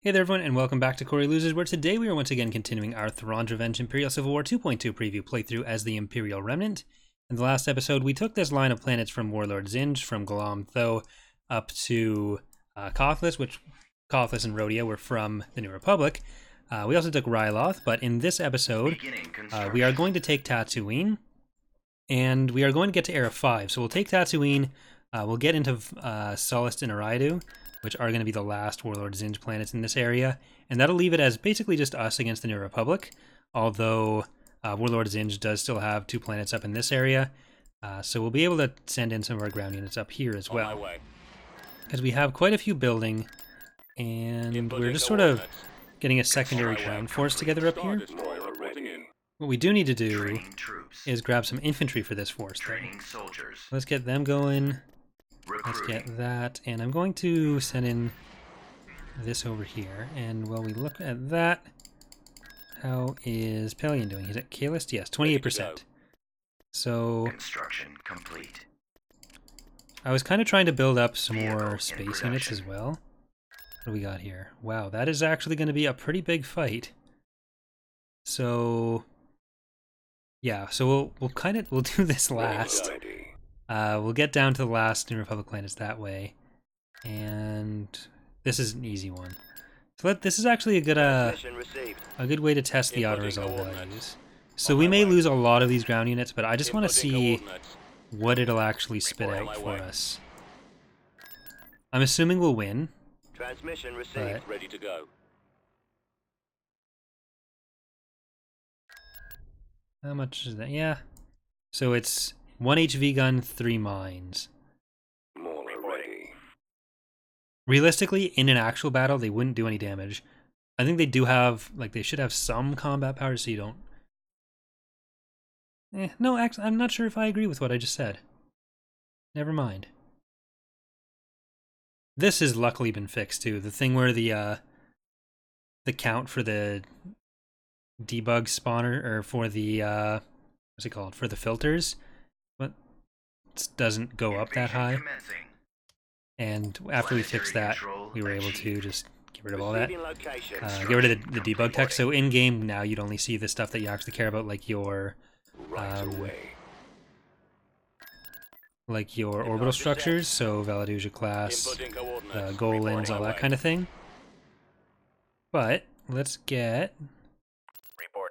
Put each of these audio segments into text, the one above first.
Hey there everyone, and welcome back to Corey Loses, where today we are once again continuing our Thrawn's Revenge Imperial Civil War 2.2 preview playthrough as the Imperial Remnant. In the last episode, we took this line of planets from Warlord Zinj, from Galam Tho, up to Kothlas, which Kothlas and Rhodia were from the New Republic. We also took Ryloth, but in this episode, we are going to take Tatooine, and we are going to get to Era 5. So we'll take Tatooine, we'll get into Sullust and Eridu, which are going to be the last Warlord Zinj planets in this area, and that'll leave it as basically just us against the New Republic, although Warlord Zinj does still have 2 planets up in this area, so we'll be able to send in some of our ground units up here as well, because we have quite a few building, and we're just sort of getting a secondary ground force together up here. What we do need to do is grab some infantry for this force, though. Let's get them going. Let's get that, and I'm going to send in this over here, and while we look at that, how is Pellaeon doing? Is it Kalis? Yes, 28%. So, construction complete. I was kind of trying to build up some more space units as well. What do we got here? Wow, that is actually going to be a pretty big fight. So, yeah, so we'll do this last. We'll get down to the last New Republic planets that way, and this is an easy one. So this is actually a good way to test the auto-resolve values. So we may lose a lot of these ground units, but I just want to see what it'll actually spit out for us. I'm assuming we'll win. Transmission received. Ready to go. How much is that? Yeah. So it's 1 HV gun, 3 mines. More ready. Realistically, in an actual battle, they wouldn't do any damage. I think they do have, like, they should have some combat power, so you don't... no, actually, I'm not sure if I agree with what I just said. Never mind. This has luckily been fixed, too. The thing where the count for the debug spawner, or for the, what's it called? For the filters, but it doesn't go up that high. And after we fixed that, we were able to just get rid of all that. Get rid of the debug text. So in game now, you'd only see the stuff that you actually care about, like your orbital structures. So Valaduja class, Golans, all that kind of thing. But let's get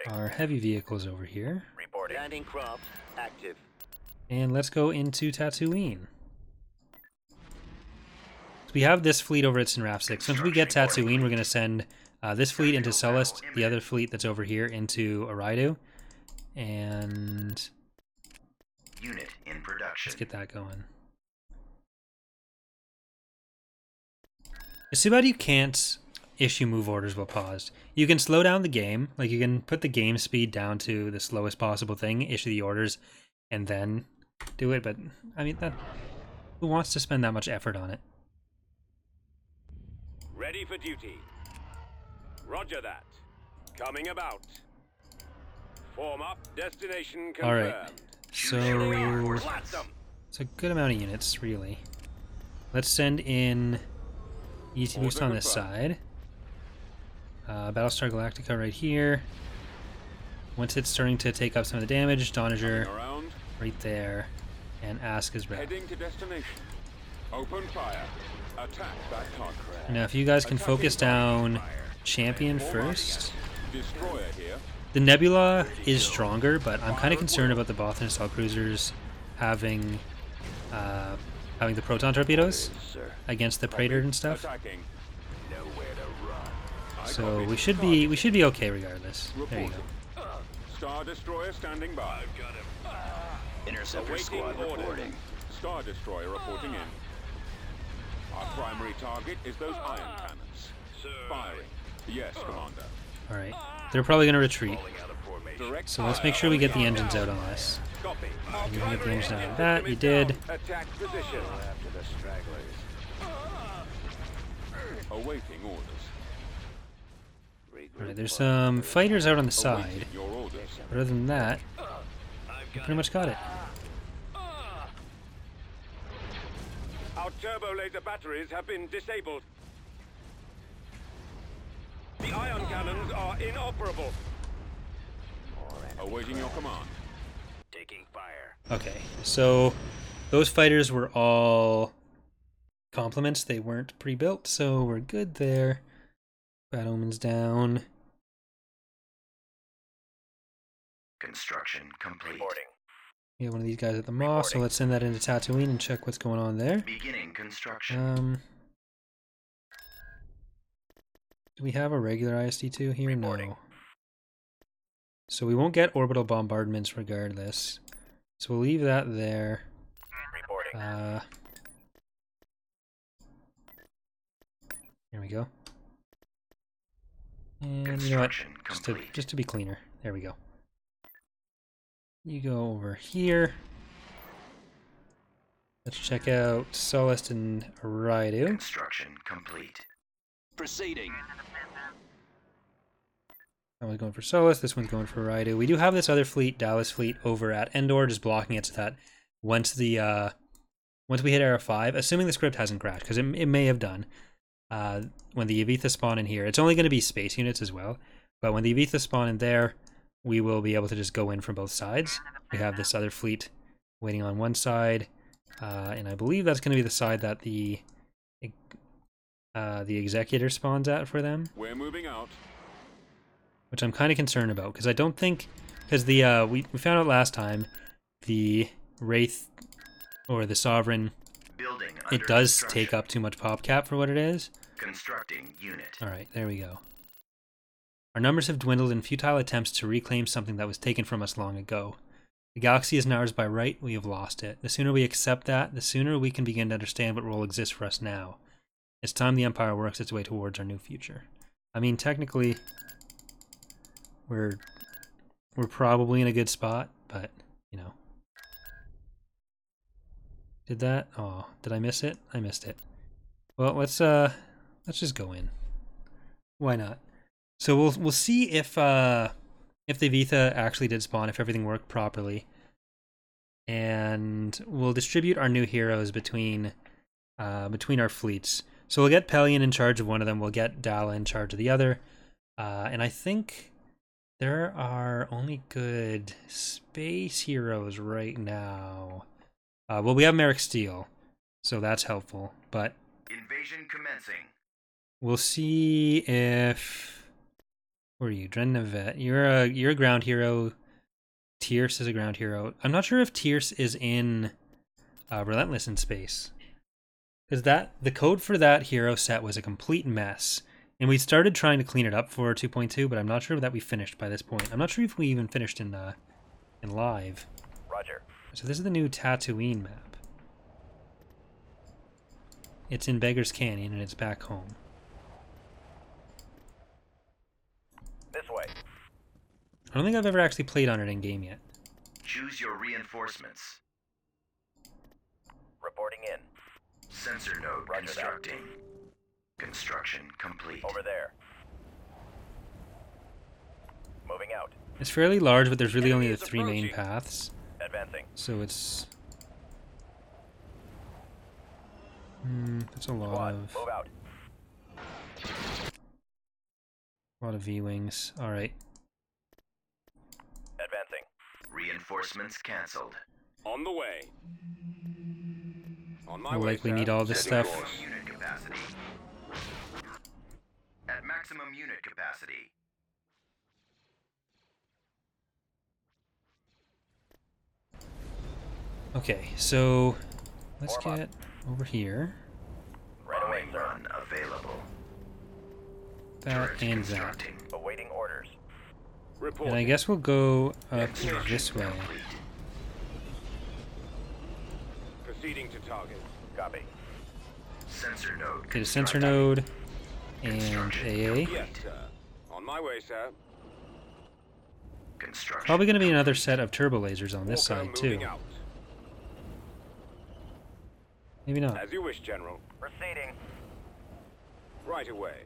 our heavy vehicles over here. Landing craft active. And let's go into Tatooine. So we have this fleet over at Sinraf 6. Once we get Tatooine, we're going to send this fleet into Sullust, the other fleet that's over here into Eridu. And unit in production. Let's get that going. It's too bad you can't issue move orders while paused. You can slow down the game, like you can put the game speed down to the slowest possible thing, issue the orders, and then do it, but I mean, who wants to spend that much effort on it? Ready for duty. Roger that. Coming about. Form up. Destination confirmed. All right. So it's a good amount of units, really. Let's send in ET boost on this side. Battlestar Galactica right here. Once it's starting to take up some of the damage, Donager right there, and Ask is ready. Heading to destination. Open fire. Attack that target. Now, if you guys can focus down Champion first. Destroyer here. The Nebula is stronger, but I'm kind of concerned about the Bothan assault cruisers having the proton torpedoes against the Praetor and stuff. So we should be okay regardless. There you go. Star Destroyer standing by. I've got him. Interceptor squad reporting. Star Destroyer reporting in. Our primary target is those ion cannons. Firing. Yes, Commander. Alright. They're probably going to retreat. So let's make sure we get the engines out on this. You can get the engines out of that. You did. Attack position after the stragglers. Awaiting orders. Alright, there's some fighters out on the side. But other than that, we pretty much got it. Our turbo laser batteries have been disabled. ion cannons are inoperable. Awaiting your command. Taking fire. Okay, so those fighters were all complements. They weren't pre-built, so we're good there. Bad Omen's down. Construction complete. Reporting. We have one of these guys at the Moss, so let's send that into Tatooine and check what's going on there. Beginning construction. Do we have a regular ISD-2 here? Reporting. No. So we won't get orbital bombardments regardless. So we'll leave that there. Reporting. Here we go. And you know what? Construction Just to be cleaner. There we go. You go over here. Let's check out Solist and Raidu. Construction complete. Proceeding. That one's going for Solist, this one's going for Raidu. We do have this other fleet, Dallas fleet, over at Endor, just blocking it so that once we hit Era 5, assuming the script hasn't crashed, because it may have done, when the Yavitha spawn in here, it's only going to be space units as well, but when the Yavitha spawn in there, we will be able to just go in from both sides. We have this other fleet waiting on one side, and I believe that's going to be the side that the Executor spawns at for them. We're moving out. Which I'm kind of concerned about, because I don't think, because the we found out last time, the Wraith or the Sovereign, Building it does take up too much pop cap for what it is. Constructing unit. Alright, there we go. Our numbers have dwindled in futile attempts to reclaim something that was taken from us long ago. The galaxy is ours by right, we have lost it. The sooner we accept that, the sooner we can begin to understand what role exists for us now. It's time the Empire works its way towards our new future. I mean, technically, we're probably in a good spot, but, you know. Did that? Oh, did I miss it? I missed it. Well, let's just go in. Why not? So we'll see if the Vitha actually did spawn, if everything worked properly. And we'll distribute our new heroes between our fleets. So we'll get Pellaeon in charge of one of them, we'll get Dala in charge of the other. And I think there are only good space heroes right now. Well, we have Merrick Steele, so that's helpful, but Invasion commencing. we'll see if... Where are you? Drennavet. You're a ground hero. Tierce is a ground hero. I'm not sure if Tierce is in Relentless in space. Because the code for that hero set was a complete mess. And we started trying to clean it up for 2.2, but I'm not sure that we finished by this point. I'm not sure if we even finished in live. Roger. So this is the new Tatooine map. It's in Beggar's Canyon and it's back home. This way. I don't think I've ever actually played on it in game yet. Choose your reinforcements. Reporting in. Sensor node Roger constructing. Construction complete. Over there. Moving out. It's fairly large, but there's really only the Enemy is 3 main approaching. paths. Advancing. So it's... that's a lot Squad, of... move out. A lot of V-Wings. Alright. Advancing. Reinforcements cancelled. On the way. On my We'll way, likely sir. need all this Setting stuff. course. Unit capacity. At maximum unit capacity. Okay, so... let's Warm up. get over here. Right away, Bombing sir. run available. That Turret and that. constructing. Awaiting orders. And Reporting. I guess we'll go up Construction this way. complete. Proceeding to target. Copy. Sensor node. Get a sensor constructing. node and Construction AA. complete. Yes, sir. On my way, sir. Construction. Probably going to be another set of turbo lasers on this Walker side too. moving out. Maybe not. As you wish, General. Proceeding. Right away.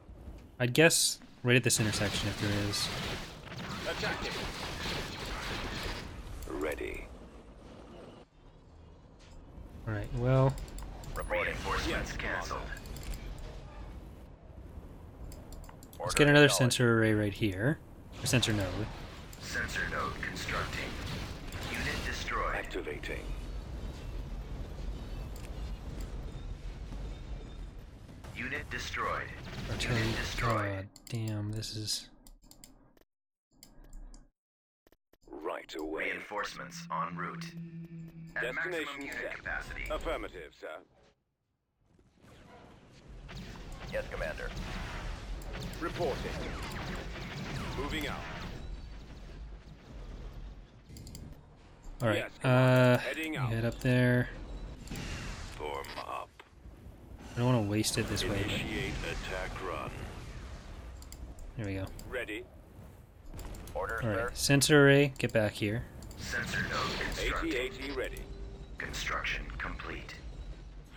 I'd guess right at this intersection if there is. Attacking. Ready. Alright, well, Reporting. Reinforcements Yes, cancelled. Let's get another sensor array right here. A sensor node. Sensor node constructing. Unit destroyed. Activating. Unit destroyed. Artillery. Unit destroyed. God damn, this is... Right away. Reinforcements en route. At maximum Destination unit set. capacity. Affirmative, sir. Yes, Commander. Reporting. Moving out. Alright, Yes, Commander. Heading you out. head up there. Form up. I don't want to waste it this way, but Initiate attack run. there we go. Ready. Order, Alright, sensor array, get back here. Sensor node constructing. AT-AT ready. Construction complete.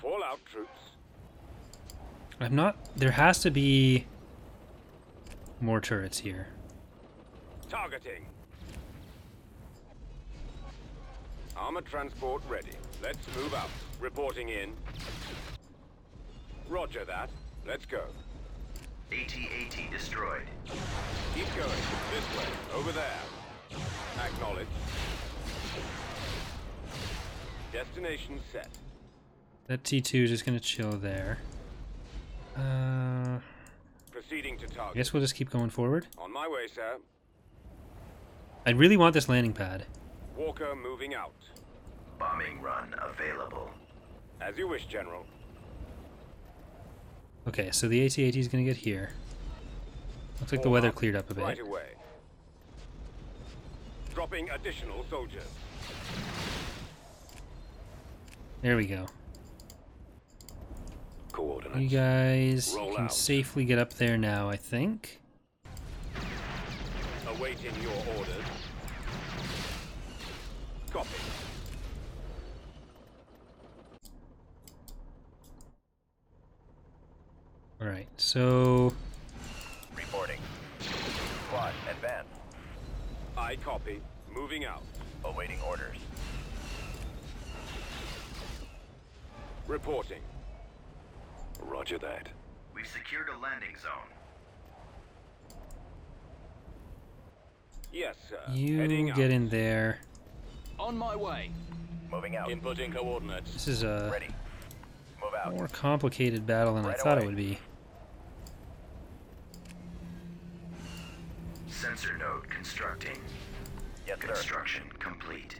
Fallout troops. I'm not... There has to be more turrets here. Targeting. Armored transport ready. Let's move out. Reporting in. Roger that. Let's go. AT-AT destroyed. Keep going. This way. Over there. Acknowledge. Destination set. That T2 is just going to chill there. I Proceeding to target. guess we'll just keep going forward. On my way, sir. I really want this landing pad. Walker moving out. Bombing run available. As you wish, General. Okay, so the AT-AT is going to get here. Looks like the Form weather up. cleared up a bit. Right away. Dropping additional soldiers. There we go. Coordinates. You guys Roll can out. safely get up there now, I think. Awaiting your orders. Copy. Alright, so... Reporting. Squad, advance. I copy. Moving out. Awaiting orders. Reporting. Roger that. We've secured a landing zone. Yes, sir. You Heading get out. in there. On my way. Moving out. Inputting coordinates. This is a Ready. Move out. more complicated battle than I Right thought it away. would be. Sensor node constructing. Yes, construction complete.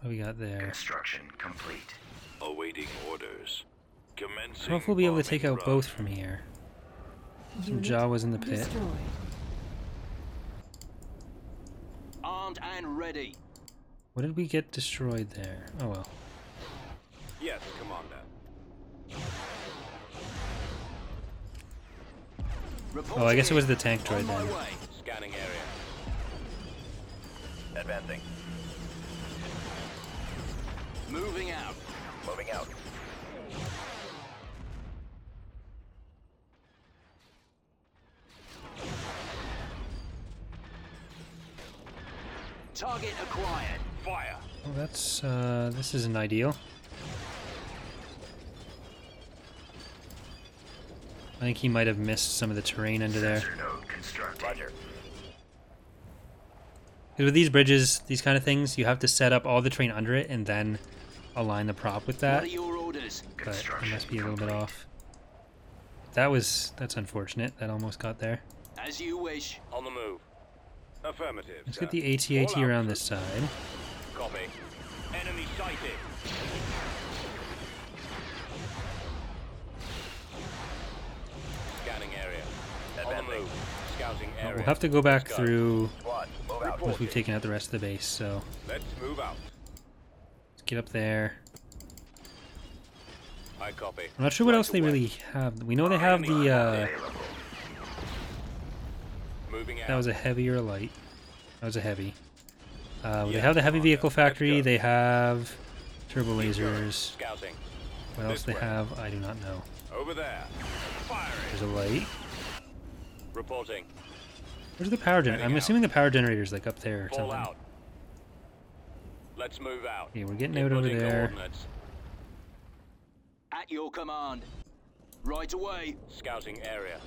What we got there? Construction complete. Awaiting orders. I don't Commencing. know if we'll be able to take out bombing both run. from here. Some Unit Jawas in the pit. destroyed. Armed and ready. What did we get destroyed there? Oh well. Yes, Commander. Oh, I guess it was the tank droid On my then. way. Scanning area. Advancing. Moving out. Moving out. Target acquired. Fire. Oh, that's, this isn't ideal. I think he might have missed some of the terrain under there. Sensor node constructing. Roger. 'Cause with these bridges, these kind of things, you have to set up all the terrain under it and then align the prop with that. What are your orders? But it Construction must be a little bit complete. off. That's unfortunate. That almost got there. As you wish. On the move. Affirmative. Let's sir. get the AT-AT All out around this troops. side. Copy. Enemy sighted. Scanning area. On the move. Scouting area. We'll have to go back Let's through Squad, move out. once we've taken out the rest of the base, so Let's move out. let's get up there. I copy. I'm not sure what Right else they away. really have. We know they have the, Available. Moving out. that was a heavy or a light. That was a heavy. They Yeah, have the heavy Commander. vehicle Let's factory, go. they have turbo Keep going. lasers. Scouting. What else This they way. have, I do not know. Over there. Firing. There's a light. Reporting. Where's the power generator? I'm Heading assuming the power generator's like up there or Fall something. out. Let's move out. Okay, we're getting out over Inputting there. coordinates. At your command. Right away. Scouting area.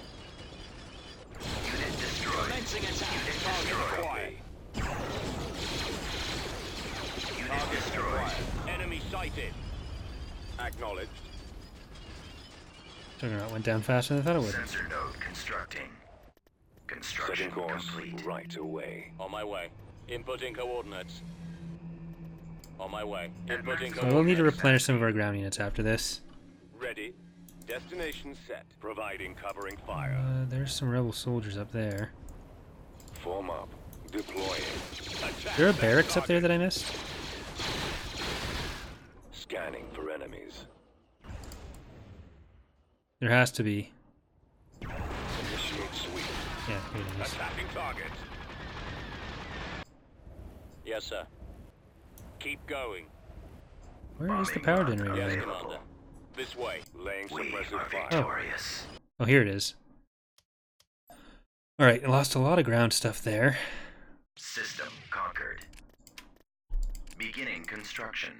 Unit destroyed. Commencing attack. Destroy. Unit destroyed. Enemy sighted. Acknowledged. Juggernaut went down faster than I thought it would. Sensor node constructing. Construction Setting course complete. right away. On my way. Inputting coordinates. On my way. Inputting So we'll need to replenish some of our ground units after this. Ready. Destination set. Providing covering fire. There's some rebel soldiers up there. Form up. Deploying. Is there a barracks up there that I missed? Scanning for enemies. There has to be. Initiate sweep. Yeah, here it is. Attacking target. Yes, sir. Keep going. Where is the power generator? Yes, at? Commander. This way. Laying We suppressive are fire. victorious. Oh, here it is. Alright, I lost a lot of ground stuff there. System conquered. Beginning construction.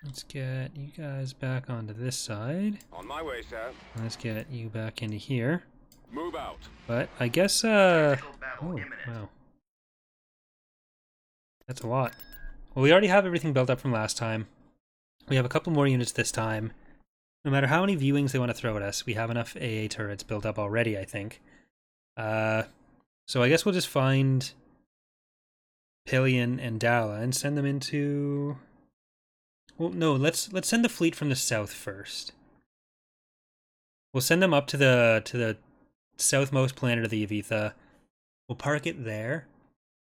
Let's get you guys back onto this side. On my way, sir. Let's get you back into here. Move out. But I guess, Tactical battle oh, imminent. wow. That's a lot. Well, we already have everything built up from last time. We have a couple more units this time. No matter how many viewings they want to throw at us, we have enough AA turrets built up already, I think. So I guess we'll just find Pellaeon and Dala and send them into... Well, no, let's send the fleet from the south first. We'll send them up to the southmost planet of the Yavitha. We'll park it there,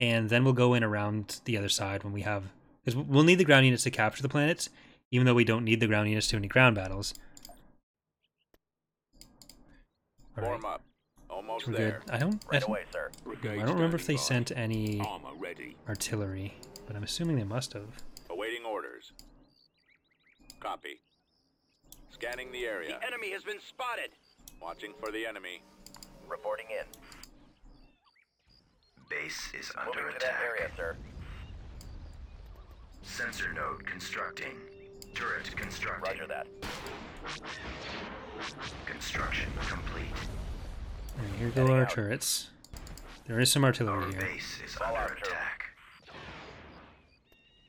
and then we'll go in around the other side when we have... Because we'll need the ground units to capture the planets, even though we don't need the ground units to any ground battles. All right, Form up. Almost we're there. good. I don't sir. I don't remember if they sent any Armor ready. artillery, but I'm assuming they must have. Awaiting orders. Copy. Scanning the area. The enemy has been spotted. Watching for the enemy. Reporting in. Base is under attack. sir. Sensor node constructing. Turret constructing. that. Construction complete. And here go our turrets. There is some Our artillery here. base is under attack.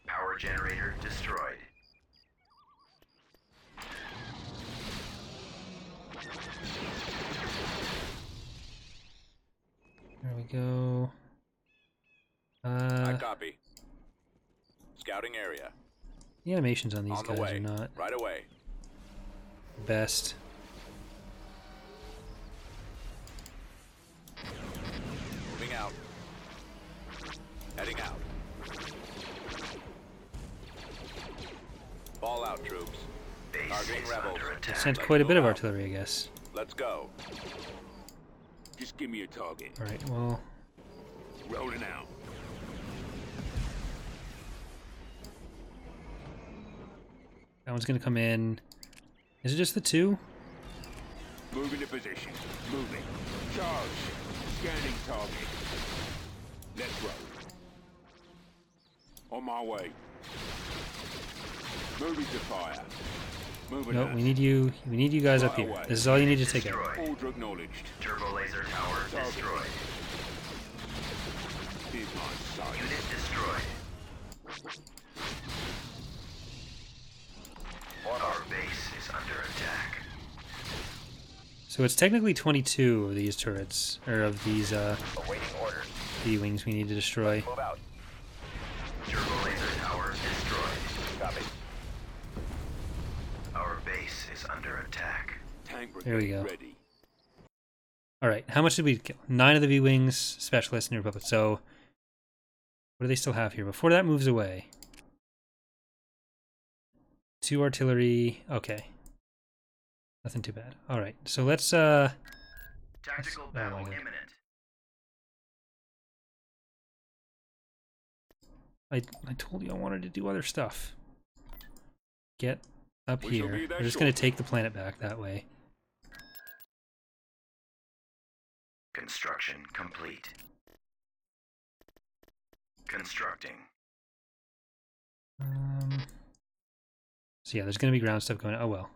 Power generator destroyed. There we go. I copy. Scouting area. The animations on these On the guys way. are not Right away. the best. Moving out. Heading out. Ball out, troops. Base Targeting is rebels. under attack. Sent quite a bit of artillery, I guess. Let's go. Just give me a target. Alright, well, Rolling out. that one's gonna come in. Is it just the two? Moving to position. Moving. Charge. Scanning target. Let's roll. On my way. Moving to fire. Moving No, out. we need you guys up here. This is all you need to take out. Destroyed. Order acknowledged. Turbo laser tower destroyed. Here's my sight. Unit destroyed. Our base is under attack. So it's technically 22 of these turrets, or of these Awaiting orders. B-wings we need to destroy. Move out. Turbo laser tower destroyed. Copy. Our base is under attack. Tank There we brigade go. ready. Alright, how much did we kill? 9 of the V-wings, specialists in the Republic. So, what do they still have here? Before that moves away. 2 artillery. Okay. Nothing too bad. Alright, so let's, Tactical oh my battle God. imminent. I told you I wanted to do other stuff. Get up We shall here. be there We're just going to shortly. take the planet back that way. Construction complete. Constructing. So yeah, there's going to be ground stuff going on. Oh well.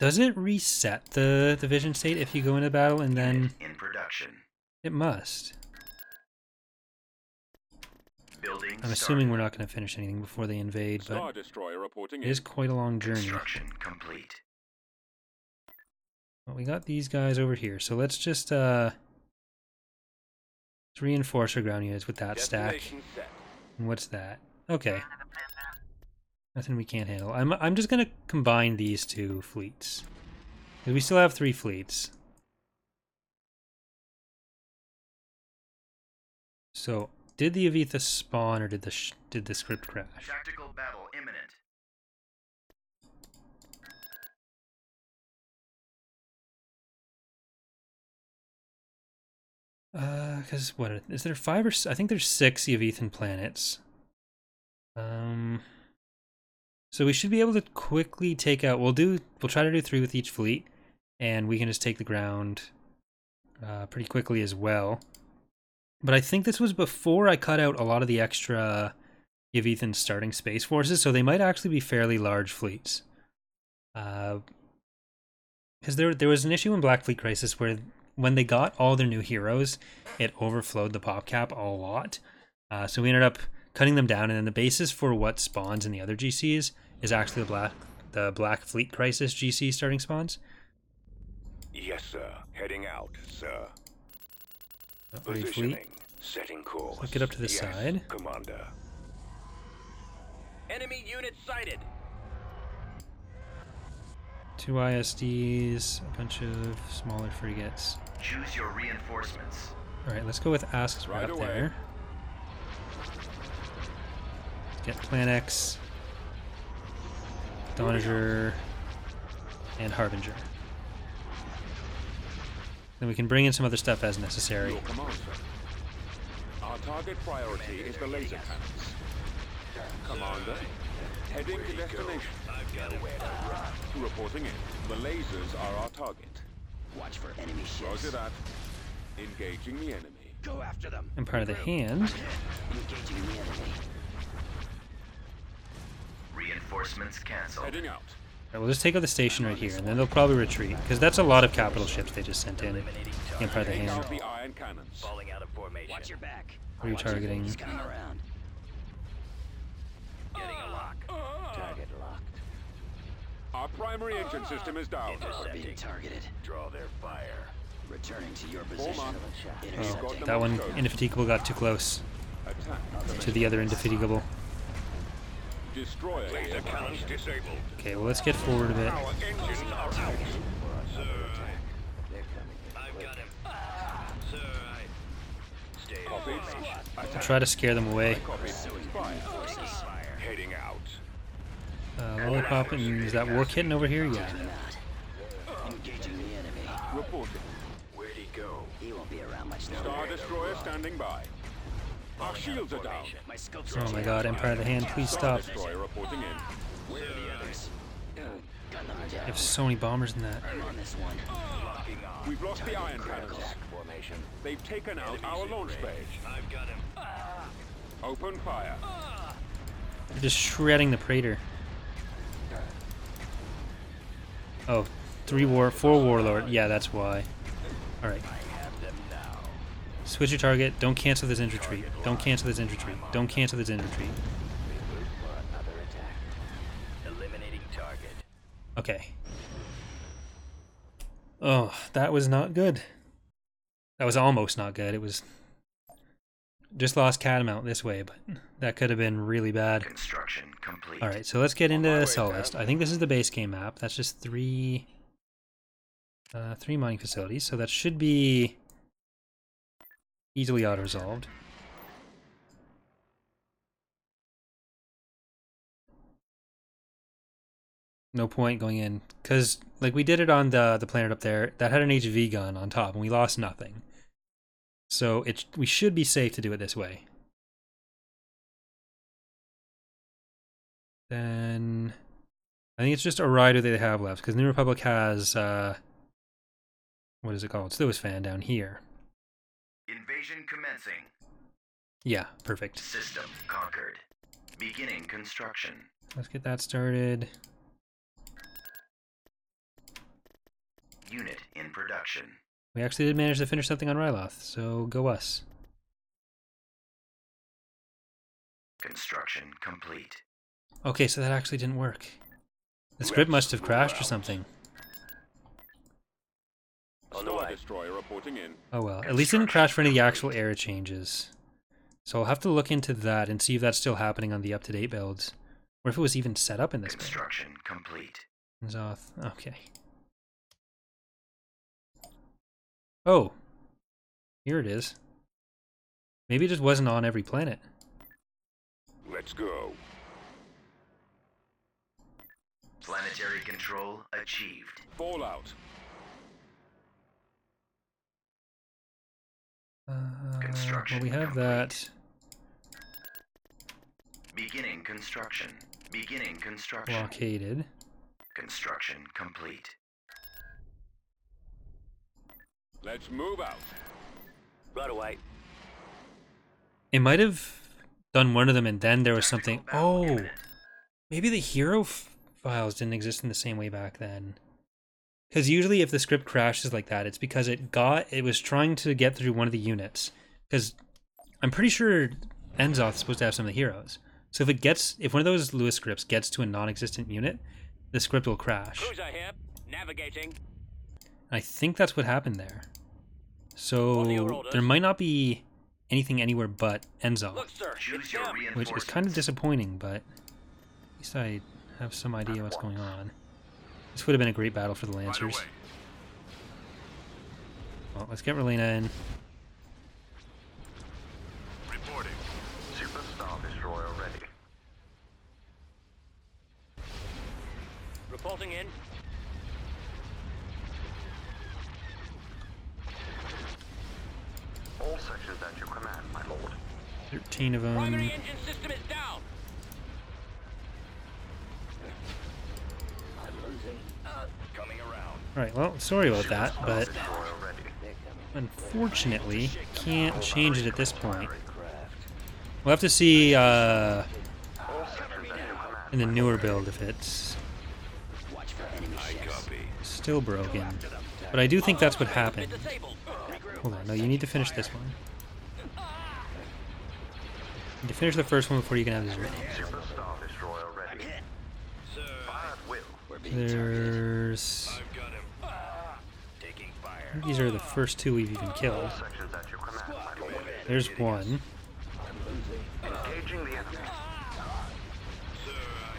Does it reset the vision state if you go into battle and then... In production. It must. Building I'm assuming we're not going to finish anything before they invade, Star but Destroyer reporting it is quite a long journey. Construction complete. Well, we got these guys over here, so let's just let's reinforce our ground units with that stack. Destination set. And what's that? Okay. Nothing we can't handle. I'm just gonna combine these two fleets. 'Cause we still have 3 fleets. So, did the Avitha spawn or did the script crash? Tactical battle imminent. Because what is there 5 or I think there's 6 Avithan planets. So we should be able to quickly take out. We'll try to do 3 with each fleet, and we can just take the ground pretty quickly as well. But I think this was before I cut out a lot of the extra Avithan starting space forces, so they might actually be fairly large fleets. Because there was an issue in Black Fleet Crisis where when they got all their new heroes, it overflowed the pop cap a lot. So we ended up cutting them down, and then the basis for what spawns in the other GCs is actually the Black Fleet Crisis GC starting spawns. Yes, sir. Heading out, sir. Fleet. Positioning. Setting course. Let's get up to the Yes, side. Commander. Enemy unit sighted. 2 ISDs, a bunch of smaller frigates. Choose your reinforcements. Alright, let's go with Ask's Right right away. there. Get Plan X, Donager, and Harbinger. Then we can bring in some other stuff as necessary. Your command, sir. Our target priority is the laser cannons. Commander, heading to destination. I've got it. Reporting in. The lasers are our target. Watch for enemy ships. Roger that. Engaging the enemy. Go after them. Empire of the Hand. Engaging the enemy. Reinforcements canceled. Heading out. Alright, we'll just take out the station right here, and then they'll probably retreat, because that's a lot of capital ships they just sent in. Empire of the Take Hand. out the iron cannons. Falling out of formation. Watch your back. What are you targeting? Coming around. Getting a lock. Target locked. Our primary engine system is down. Being targeted. Draw their fire. Returning to your Form position. up. Oh, Intercepting. that one, Indefatigable, got too close Attack. to the other Indefatigable. Destroyer. Laser cannons disabled. Okay, well, let's get forward a bit. Our engines are out. Sir, I've got him. Sir, stay Copied. I'll Attack. try to scare them away. Copied. Fire. Heading out. Lollipop, and is that War Kitten over here? Yeah. Engaging the enemy. Reporting. Where'd he go? He won't be around much longer. Star Destroyer standing by. Our shields are down. My scopes Oh my god, Empire of the Hand, please stop. Destroyer reporting in. Where are the others? Gun them They down. have so many bombers in that. I'm on this one. Locking on. We've lost the iron cannons. Formation. They've taken out our launch page. I've got him. Open fire. They're just shredding the Praetor. Oh, 4 Warlord. Yeah, that's why. Alright. Switch your target. Don't cancel this end retreat. Don't cancel this end retreat. Don't cancel this end retreat. Another attack. Eliminating target. Okay. Oh, that was not good. That was almost not good. It was... Just lost Catamount this way, but that could have been really bad. Construction complete. Alright, so let's get into way, Sullust. I think this is the base game map. That's just 3 mining facilities, so that should be easily auto-resolved. No point going in, because like we did it on the planet up there, that had an HV gun on top, and we lost nothing. So we should be safe to do it this way. Then I think it's just a rider they have left, because New Republic has what is it called? Lewis fan down here. Invasion commencing. Yeah, perfect. System conquered. Beginning construction. Let's get that started. Unit in production. We actually did manage to finish something on Ryloth, so go us. Construction complete. Okay, so that actually didn't work. The script must have crashed or something. Star Destroyer reporting in. Oh well, at least it didn't crash for any of the actual era changes. So I'll have to look into that and see if that's still happening on the up-to-date builds. Or if it was even set up in this build. Construction complete. Zoth, okay. Oh. Here it is. Maybe it just wasn't on every planet. Let's go. Planetary control achieved. Fallout. Well, we have that. Beginning construction. Beginning construction. Blockaded. Construction complete. Let's move out. Right away. It might have done one of them and then there was something. Oh! Maybe the hero files didn't exist in the same way back then. Because usually if the script crashes like that, it's because it was trying to get through one of the units. Because I'm pretty sure Enzoth's supposed to have some of the heroes. So if one of those Lewis scripts gets to a non-existent unit, the script will crash. Cruiser here. Navigating. I think that's what happened there. So there might not be anything anywhere but Enzoth. Look, sir. Choose your Which is reinforcements. kind of disappointing, but at least I have some idea what's going on. This would have been a great battle for the Lancers. Well, let's get Relena in. Reporting. Super Star Destroyer ready. Reporting in. All sections at your command, my lord. 13 of them. Primary engine system is down. I'm losing. Coming around. Alright, well, sorry about that, but Destroyer ready. unfortunately, can't change it at this point. Craft. We'll have to see All sections at your command. in the newer build if it's Watch for enemy ships. still broken. But I do think that's what happened. Disabled. Hold on, no, you need to finish this one. You need to finish the first one before you can have this ready. Super Star Destroyer ready. Fire at will. We're being targeted. There's... Got him. Taking I fire. think these are the first two we've even killed. All sections at your command, my lord. There's one. Engaging the enemy.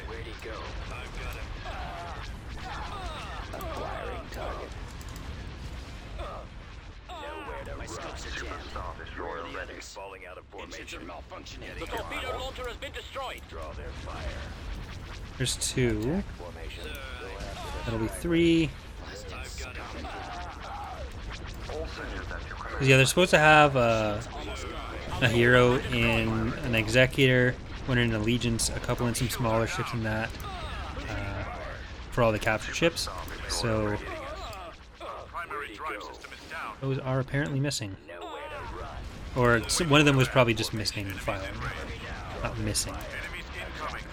Where'd he go? I've got him. Acquiring target. Nowhere to run. Super Star Destroyer ready. Falling out of Engines are formation. malfunctioning. The torpedo launcher has been destroyed. Draw their fire. There's two. Formation. That'll be three. I've got him. All sections at your command. 'Cause, yeah, they're supposed to have a hero in an Executor, one in Allegiance, a couple in some smaller ships in that, for all the captured ships. So Primary drive system is down. those are apparently missing. Nowhere to run. Or one of them was probably just missing in filing. Not missing. Enemies incoming.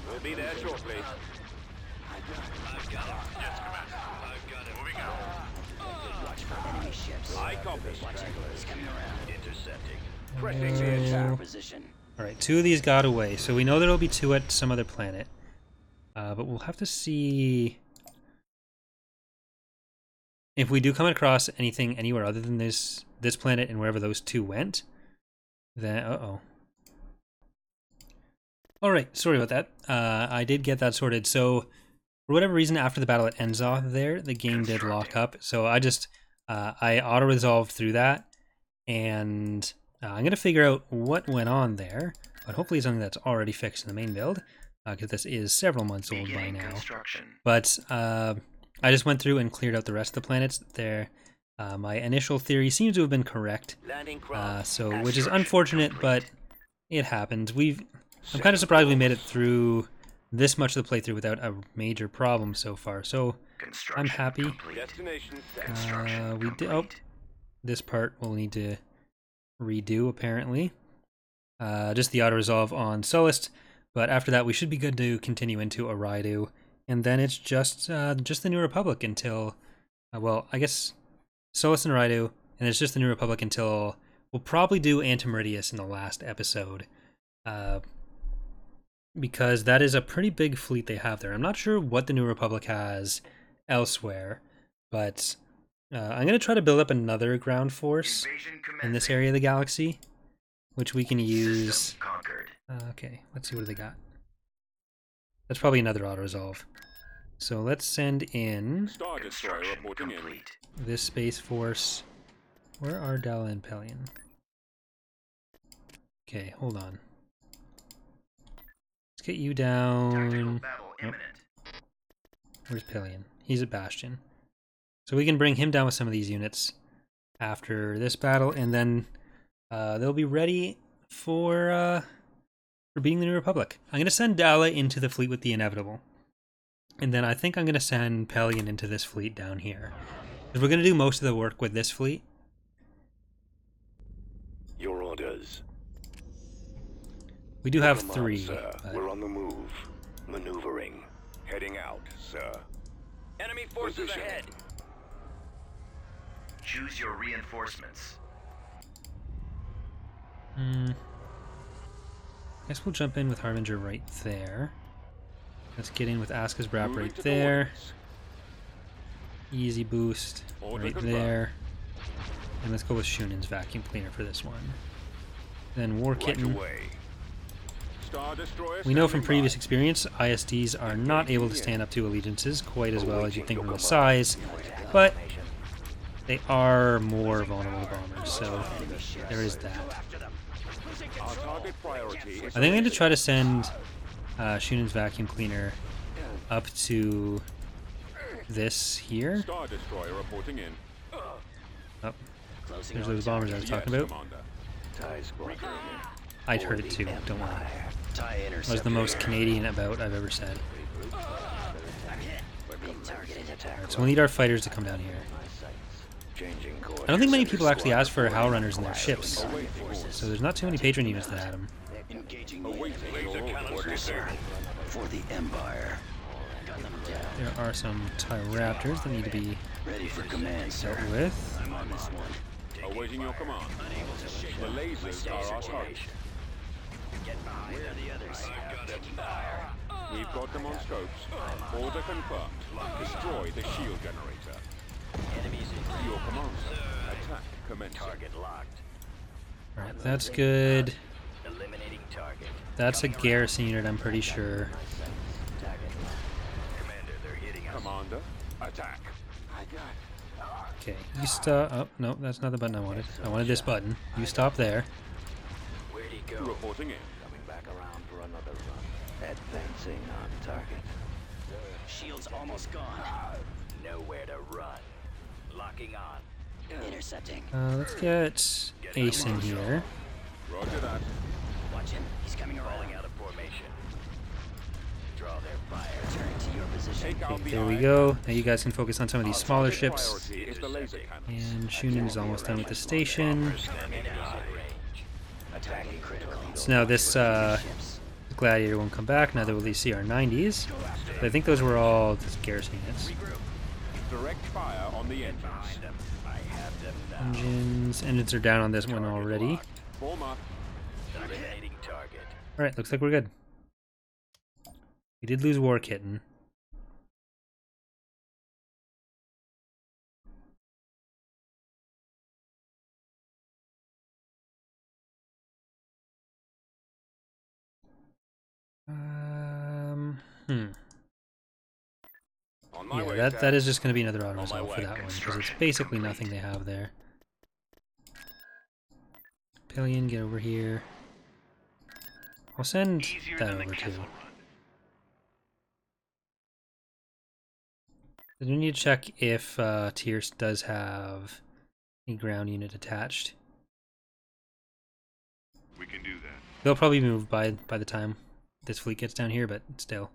We'll be there shortly. I've got him. Yes, Commander. I've got him. Moving out. Watch for enemy ships. I copy. Stragglers coming around. Intercepting. Pressing the attack. Position. Alright, two of these got away. So we know there'll be two at some other planet. But we'll have to see if we do come across anything anywhere other than this planet and wherever those two went. Then, uh-oh. Alright, sorry about that. I did get that sorted. So, for whatever reason, after the battle at Enzoth there, the game did lock up. So I just, I auto-resolved through that. And I'm going to figure out what went on there. But hopefully it's something that's already fixed in the main build. Because this is several months old by Beginning now. construction. But I just went through and cleared out the rest of the planets there. My initial theory seems to have been correct. Landing craft. So, which is unfortunate, but it happens. I'm kind of surprised we made it through this much of the playthrough without a major problem so far. So Construction I'm happy. complete. Destination set. Construction we did. Oh, complete. this part we'll need to redo apparently. Just the auto resolve on Sullust, but after that we should be good to continue into Aridu, and then it's just the New Republic until Well, I guess Solus and Raidu, and it's just the New Republic until we'll probably do Antimeridius in the last episode, because that is a pretty big fleet they have there. I'm not sure what the New Republic has elsewhere, but I'm going to try to build up another ground force in this area of the galaxy, which we can use. Okay, let's see what they got. That's probably another auto-resolve. So let's send in Star Destroyer reporting in. this Space Force. Where are Dala and Pellaeon? Okay, hold on. Let's get you down. Nope. Where's Pellaeon? He's at Bastion. So we can bring him down with some of these units after this battle, and then they'll be ready for beating the New Republic. I'm going to send Dala into the fleet with the Inevitable. And then I think I'm going to send Pellaeon into this fleet down here. Because we're going to do most of the work with this fleet. Your orders. We do have Come on, 3. sir. But We're on the move. Maneuvering. Heading out, sir. Enemy forces Position. ahead. Choose your reinforcements. Guess we'll jump in with Harbinger right there. Let's get in with Aska's Brap Moving right to there. coordinates. Easy boost Order right confirmed. there. And let's go with Shunan's vacuum cleaner for this one. Then War Right Kitten. away. Star Destroyer We know from standing previous by. experience, ISDs are not able to stand up to allegiances quite as well as you'd think from the size, but they are more vulnerable to bombers, so there is that. Our target priority is I think I'm going to try to send Shunan's vacuum cleaner up to this here. Star Destroyer reporting in. Oh, there's those bombers I was talking Yes, about. Commander. TIE squadron. I'd heard it too, don't worry. TIE That was interceptor. the most Canadian about I've ever said. We're being targeted. Attack. So we'll need our fighters to come down here. Changing course. I don't think many people actually ask for Howl Runners in their ships, so there's not too many patron units that had them. Engaging Awaiting your orders, sir. for the Empire. Got them down. There are some TIE Raptors that need to be Ready for command, sir. dealt with. I'm on this one. Awaiting your command. The lasers are our target. Where are the others? Taking fire. We've got them on scopes. Order confirmed. Destroy the shield generator. Enemies in Your command, sir. Attack commencing. target locked. Alright, that's good. Eliminating target. That's a garrison unit, I'm pretty sure. Target. Commander, they're hitting us. Commander, attack. I got Okay, you stop. Oh, no, that's not the button I wanted. I wanted this button. You stop there. Where'd he it. go? Reporting in. Coming back around for another run. Advancing on target. Shield's almost gone. Nowhere to run. Locking on. Intercepting. Let's get Ace in here. Roger that. Watch him. He's coming around. Falling out of formation. Draw their fire. Returning to your position. Take out the There we eye. go. Now you guys can focus on some of these Our smaller target ships. priority is the laser cannons. And Shunin is almost done with the station. Enemies in range. Attacking critical. So now this Ships. Gladiator won't come back now that we'll see our 90s. But I think those were all just garrison units. Direct fire on the engines. I have them now. Engines are down on this one already. Form up. Eliminating target. Alright, looks like we're good. We did lose War Kitten. On my Yeah, way, that sir. is just going to be another auto my resolve for way. that one, because it's basically nothing they have there. Pellaeon, get over here. I'll send that over too. Then we need to check if Tierce does have a ground unit attached. We can do that. They'll probably move by the time this fleet gets down here, but still.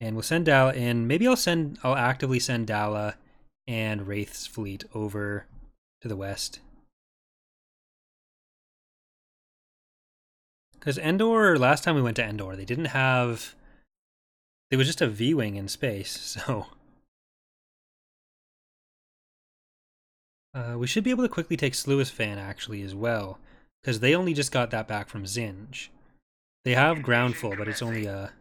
And we'll send Dala in. Maybe I'll actively send Dala and Wraith's fleet over to the west. Because Endor, last time we went to Endor, they didn't have... It was just a V-wing in space, so... We should be able to quickly take Sluis Fan actually as well, because they only just got that back from Zinj. They have ground full, but it's only a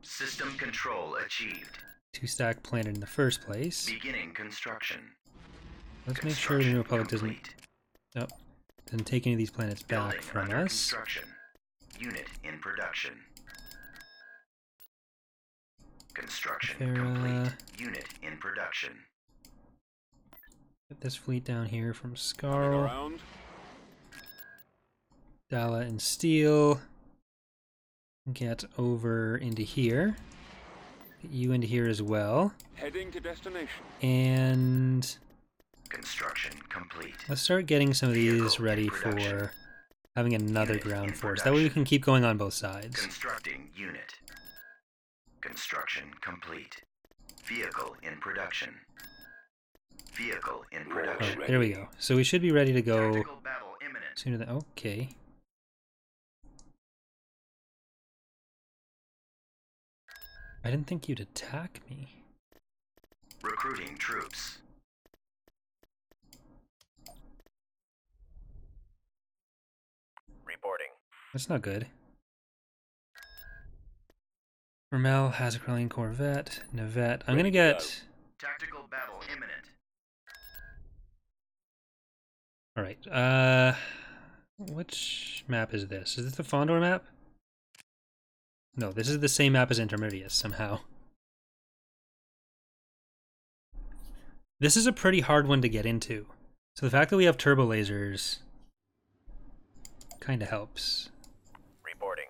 System control achieved. 2-stack planet in the first place. Beginning construction. Let's make sure the New Republic doesn't take any of these planets back Building from under us. construction. Unit in production. Construction complete. Unit in production. Get this fleet down here from Coming Scarl, around. Dala, and Steel. Get over into here. Get you into here as well. Heading to destination. And Construction complete. let's start getting some of these ready for having another ground force. That way we can keep going on both sides. Constructing unit. Construction complete. Vehicle in production. Vehicle in production. Right, there we go. So we should be ready to go Tactical battle imminent. sooner than... Okay. I didn't think you'd attack me. Recruiting troops. Reporting. That's not good. Rommel has a Corellian Corvette. Navette. I'm gonna get... Tactical battle imminent. Alright, which map is this? Is this the Fondor map? No, this is the same map as Intermedius, somehow. This is a pretty hard one to get into. So the fact that we have turbo lasers kinda helps. Reporting.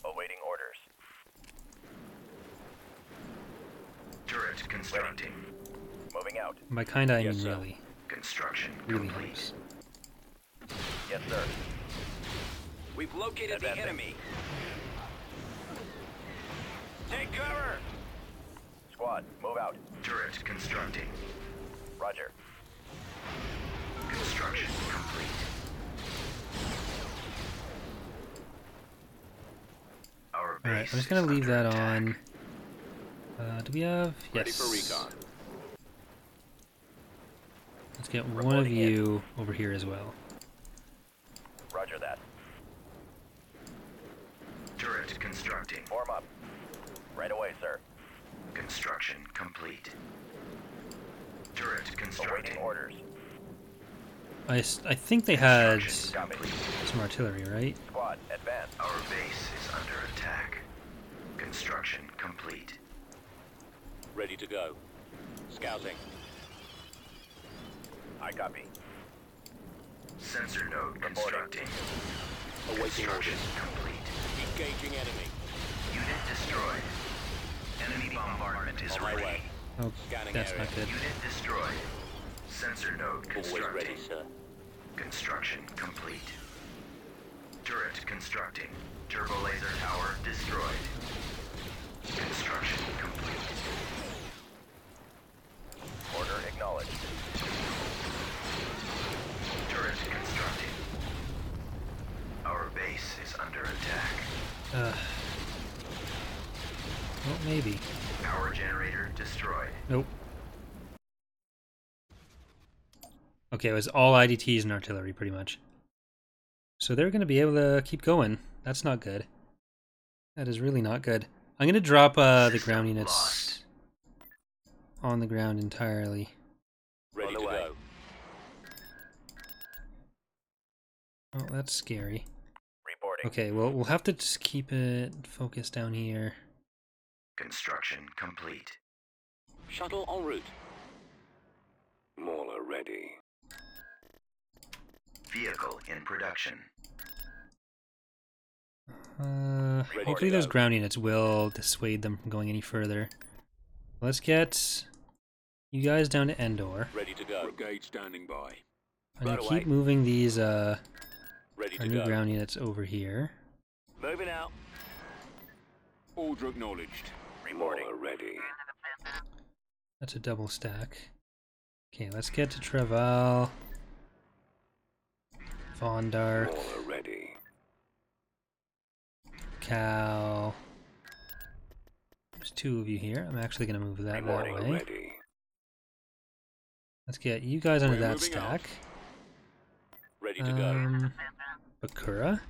Awaiting orders. Turret constructing. Moving out. By kinda, I Yes, mean sir. really. Construction Really complete. helps. Yes, sir. We've located the Advancing. enemy. Take cover! Squad, move out. Turret constructing. Roger. Construction complete. Our base Alright, I'm just gonna leave under that attack. on. Do we have... Ready Yes. for recon. Let's get one of Reporting in. you over here as well. Roger that. Turret constructing. Form up. Right away, sir. Construction complete. Turret Awaiting constructing. orders. I think they had Construction some complete. artillery, right? Squad, advance. Our base is under attack. Construction complete. Ready to go. Scouting. I copy. Sensor node constructing. Awaiting Construction orders. complete. Engaging enemy. Unit destroyed. Enemy bombardment is On my ready. way. Oh, Scanning that's area. not good. Unit destroyed. Sensor node Always constructing. ready, sir. Construction complete. Turret constructing. Turbo laser tower destroyed. Construction complete. Order acknowledged. Turret constructing. Our base is under attack. Well, maybe. Power generator destroyed. Nope. Okay, it was all IDTs and artillery, pretty much. So they're going to be able to keep going. That's not good. That is really not good. I'm going to drop the System ground units lost. on the ground entirely. Ready On to the way. go. Oh, that's scary. Reporting. Okay, well, we'll have to just keep it focused down here. Construction complete. Shuttle en route. Mauler ready. Vehicle in production. Hopefully those ground units will dissuade them from going any further. Let's get you guys down to Endor. Ready to go. Brigade standing by. I'm gonna Right keep away. moving these Ready our to new go. ground units over here. Moving out. Order acknowledged. Reporting. Mauler ready. That's a double stack. Okay, let's get to Treval. Vondark, Mauler ready. Cal. There's two of you here. I'm actually gonna move that Mauler way. ready. Let's get you guys under We're that moving out. stack. Ready to go. Bakura.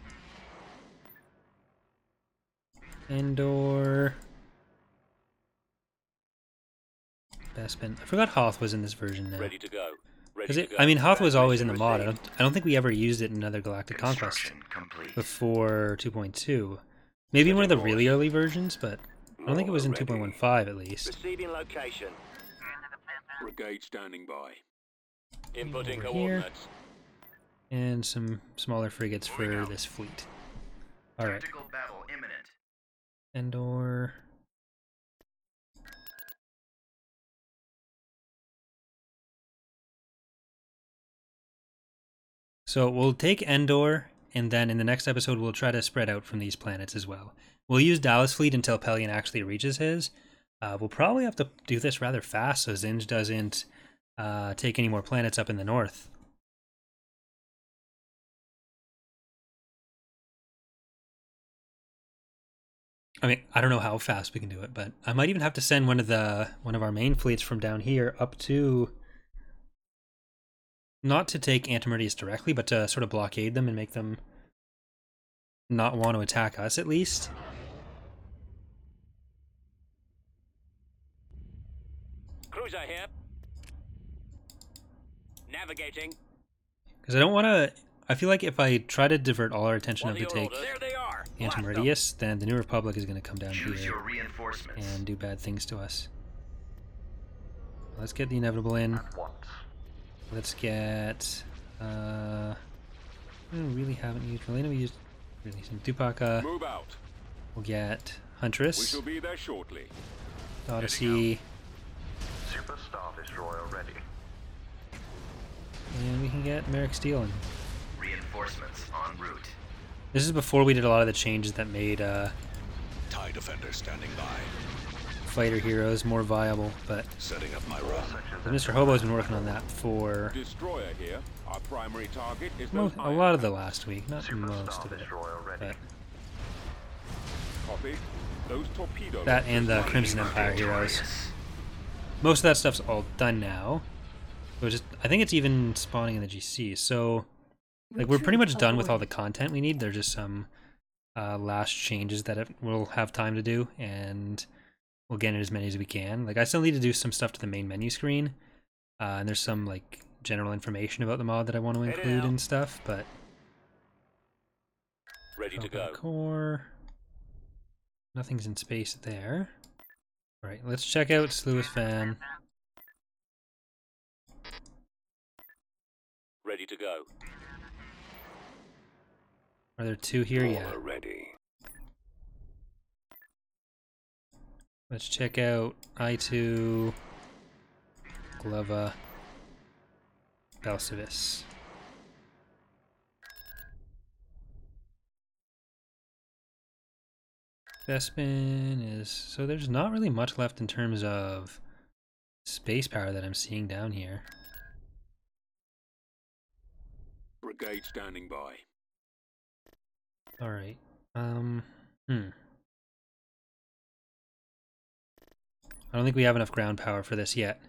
Endor. Bespin. I forgot Hoth was in this version now. Ready to go. Ready Because to go. I mean, Hoth was always in the Transmission mod. I don't think we ever used it in another Galactic Conquest Construction complete. before 2.2. Maybe in one of the really early versions, but I don't think it was in 2.15 at least. Receiving location. Brigade standing by. Over Inputting here. coordinates. And some smaller frigates for this fleet. Alright, Tactical battle imminent. Endor. So we'll take Endor, and then in the next episode we'll try to spread out from these planets as well. We'll use Dallas Fleet until Pellaeon actually reaches his. We'll probably have to do this rather fast so Zinj doesn't take any more planets up in the north. I mean, I don't know how fast we can do it, but I might even have to send one of our main fleets from down here up to, not to take Antimeridius directly, but to sort of blockade them and make them not want to attack us at least. Cruiser here. Navigating. Because I don't want to. I feel like if I try to divert all our attention What up are to your take orders? There they are. Antimeridius, then the New Republic is going to come down Choose here your reinforcements. and do bad things to us. Let's get the inevitable in. Let's get. We really haven't used Relena. We used really some Dupaka. Move out. We'll get We Huntress, shall be there shortly. Odyssey, Superstar Destroyer ready. and we can get Merrick Steel in. Reinforcements en route. This is before we did a lot of the changes that made TIE Defender standing by. fighter heroes more viable, but Setting up my run. Mr. Hobo's been working on that for Destroyer here. Our primary target is a lot of the last week, not most of it, but Copy. Those torpedoes. that and the Crimson Empire heroes. Most of that stuff's all done now. I think it's even spawning in the GC, so like we're pretty much done with all the content we need. There's just some last changes that we'll have time to do, and we'll get in as many as we can. Like I still need to do some stuff to the main menu screen, and there's some like general information about the mod that I want to include and stuff. But Ready to go. core, nothing's in space there. All right, let's check out Sluis Fan. Ready to go. Are there two here? Yeah. Ready. Let's check out I2, Glova, Belsavis. Bespin is... So there's not really much left in terms of space power that I'm seeing down here. Brigade standing by. Alright. I don't think we have enough ground power for this yet.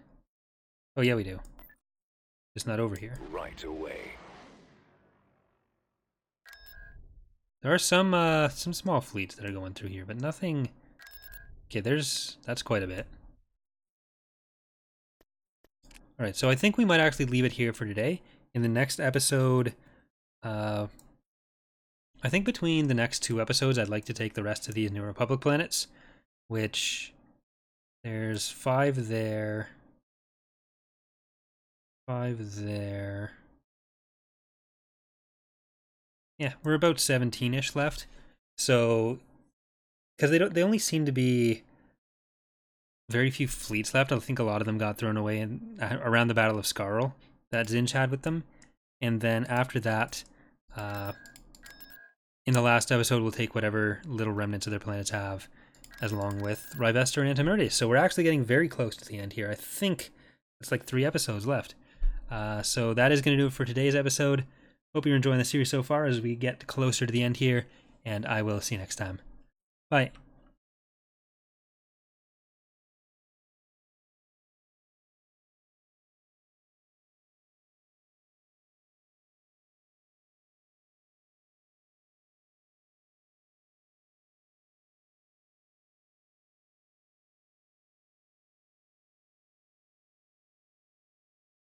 Oh yeah, we do. Just not over here. Right away. There are some small fleets that are going through here, but nothing. Okay, that's quite a bit. All right, so I think we might actually leave it here for today. In the next episode, I think between the next two episodes, I'd like to take the rest of these New Republic planets, which there's 5 there, 5 there. Yeah, we're about 17-ish left. So, because they only seem to be very few fleets left. I think a lot of them got thrown away around the Battle of Scarl that Zinj had with them. And then after that, in the last episode, we'll take whatever little remnants of their planets have, as along with Rivester and Antimeridius. So we're actually getting very close to the end here. I think it's like 3 episodes left. So that is going to do it for today's episode. Hope you're enjoying the series so far as we get closer to the end here, and I will see you next time. Bye.